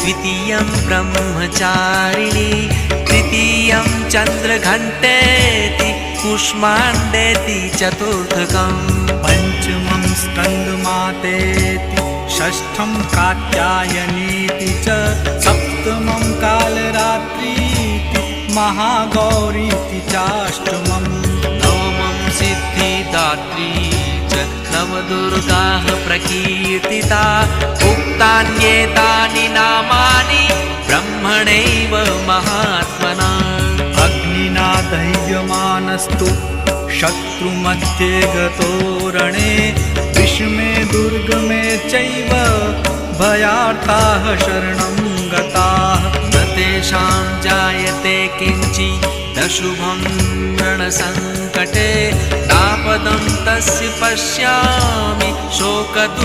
द्वितीयं ब्रह्मचारिणी तृतीयं चन्द्रघण्टेति कूष्माण्डेति चतुर्थकम् पञ्चमं स्कन्दमातेति षष्ठं कात्यायनीति च सप्तमं कालरात्रीति महागौरीति चाष्टमम् नवमं सिद्धिदात्री च नवदुर्गाः प्रकीर्तिता उक्तान्येतानि नामानि ब्रह्मणैव महात्मना अग्निना दह्यमानस्तु शत्रुमध्ये गतो रणे विषमे दुर्गमे चैव भयार्ताः शरणं गताः न तेषां जायते किञ्चिदशुभं रणसङ्कटे नापदं तस्य पश्यामि शोकदुःख